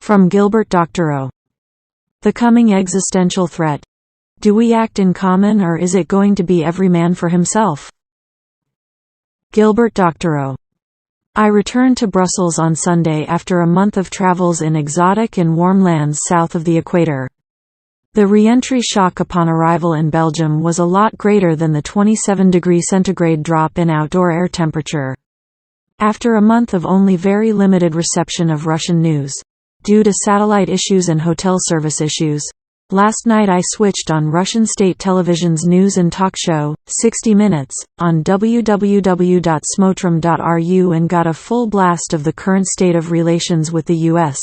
From Gilbert Doctorow. The coming existential threat. Do we act in common, or is it going to be every man for himself? Gilbert Doctorow. I returned to Brussels on Sunday after a month of travels in exotic and warm lands south of the equator. The re-entry shock upon arrival in Belgium was a lot greater than the 27°C drop in outdoor air temperature. After a month of only very limited reception of Russian news, due to satellite issues and hotel service issues, last night I switched on Russian state television's news and talk show, 60 Minutes, on www.smotram.ru and got a full blast of the current state of relations with the U.S.,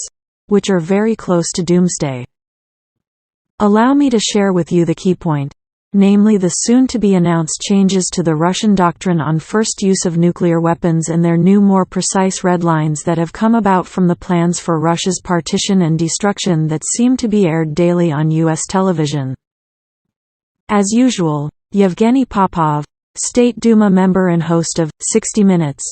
which are very close to doomsday. Allow me to share with you the key point, namely the soon-to-be-announced changes to the Russian doctrine on first use of nuclear weapons and their new more precise red lines that have come about from the plans for Russia's partition and destruction that seem to be aired daily on U.S. television. As usual, Yevgeny Popov, State Duma member and host of 60 Minutes,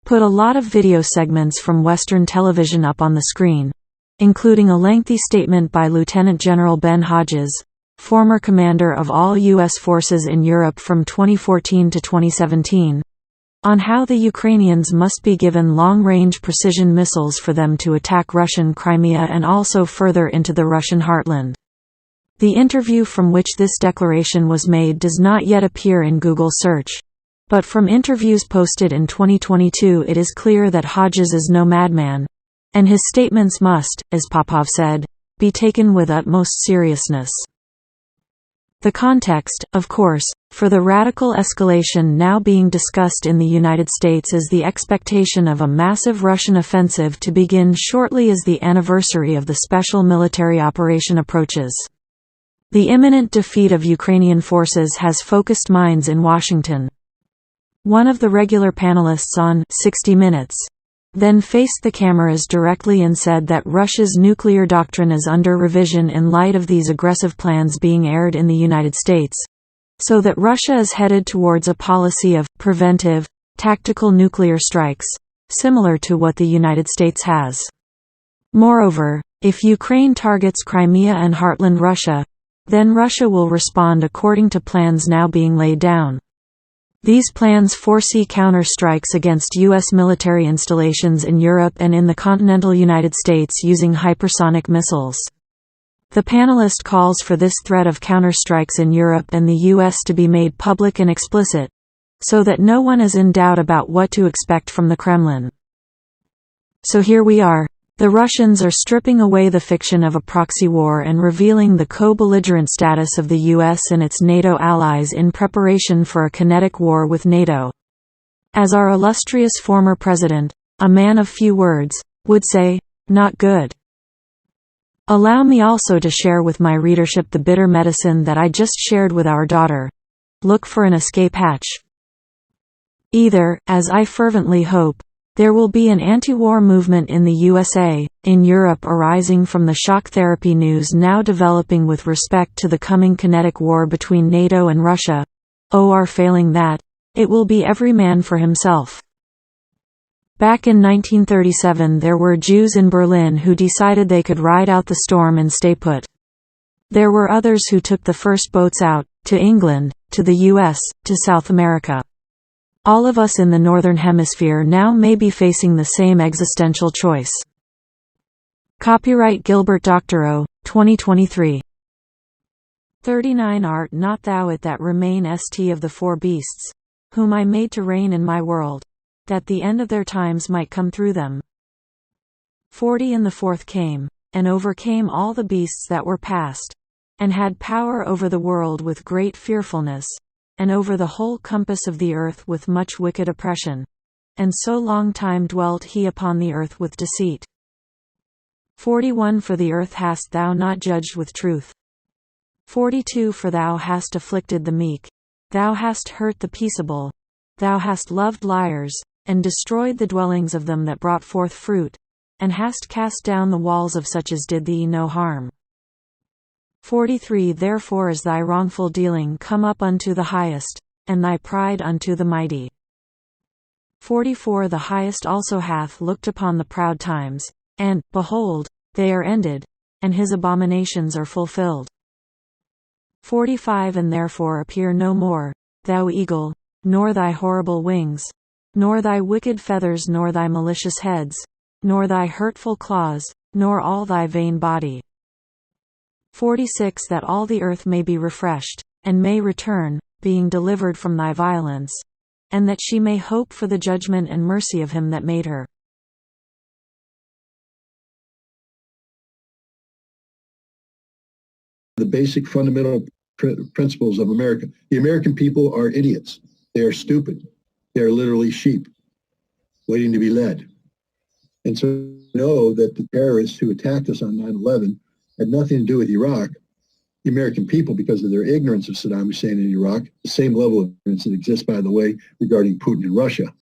put a lot of video segments from Western television up on the screen, including a lengthy statement by Lieutenant General Ben Hodges, former commander of all U.S. forces in Europe from 2014 to 2017, on how the Ukrainians must be given long-range precision missiles for them to attack Russian Crimea and also further into the Russian heartland. The interview from which this declaration was made does not yet appear in Google search, but from interviews posted in 2022 it is clear that Hodges is no madman, and his statements must, as Popov said, be taken with utmost seriousness. The context, of course, for the radical escalation now being discussed in the United States is the expectation of a massive Russian offensive to begin shortly as the anniversary of the special military operation approaches. The imminent defeat of Ukrainian forces has focused minds in Washington. One of the regular panelists on 60 Minutes then faced the cameras directly and said that Russia's nuclear doctrine is under revision in light of these aggressive plans being aired in the United States, so that Russia is headed towards a policy of preventive, tactical nuclear strikes, similar to what the United States has. Moreover, if Ukraine targets Crimea and heartland Russia, then Russia will respond according to plans now being laid down. These plans foresee counter-strikes against U.S. military installations in Europe and in the continental United States using hypersonic missiles. The panelist calls for this threat of counter-strikes in Europe and the U.S. to be made public and explicit, so that no one is in doubt about what to expect from the Kremlin. So here we are. The Russians are stripping away the fiction of a proxy war and revealing the co-belligerent status of the U.S. and its NATO allies in preparation for a kinetic war with NATO. As our illustrious former president, a man of few words, would say, not good. Allow me also to share with my readership the bitter medicine that I just shared with our daughter. Look for an escape hatch. Either, as I fervently hope, there will be an anti-war movement in the USA, in Europe arising from the shock therapy news now developing with respect to the coming kinetic war between NATO and Russia, or failing that, it will be every man for himself. Back in 1937 there were Jews in Berlin who decided they could ride out the storm and stay put. There were others who took the first boats out, to England, to the US, to South America. All of us in the Northern Hemisphere now may be facing the same existential choice. Copyright Gilbert Doctorow, 2023. 39 Art not thou it that remain st of the four beasts, whom I made to reign in my world, that the end of their times might come through them. 40 And the fourth came, and overcame all the beasts that were past, and had power over the world with great fearfulness, and over the whole compass of the earth with much wicked oppression. And so long time dwelt he upon the earth with deceit. 41 For the earth hast thou not judged with truth. 42 For thou hast afflicted the meek, thou hast hurt the peaceable, thou hast loved liars, and destroyed the dwellings of them that brought forth fruit, and hast cast down the walls of such as did thee no harm. 43 Therefore is thy wrongful dealing come up unto the highest, and thy pride unto the mighty. 44 The highest also hath looked upon the proud times, and, behold, they are ended, and his abominations are fulfilled. 45 And therefore appear no more, thou eagle, nor thy horrible wings, nor thy wicked feathers, nor thy malicious heads, nor thy hurtful claws, nor all thy vain body. 46 That all the earth may be refreshed, and may return, being delivered from thy violence, and that she may hope for the judgment and mercy of him that made her. The basic fundamental principles of America. The American people are idiots. They are stupid. They are literally sheep waiting to be led. And so know that the terrorists who attacked us on 9/11 had nothing to do with Iraq. The American people, because of their ignorance of Saddam Hussein in Iraq, the same level of ignorance that exists, by the way, regarding Putin in Russia.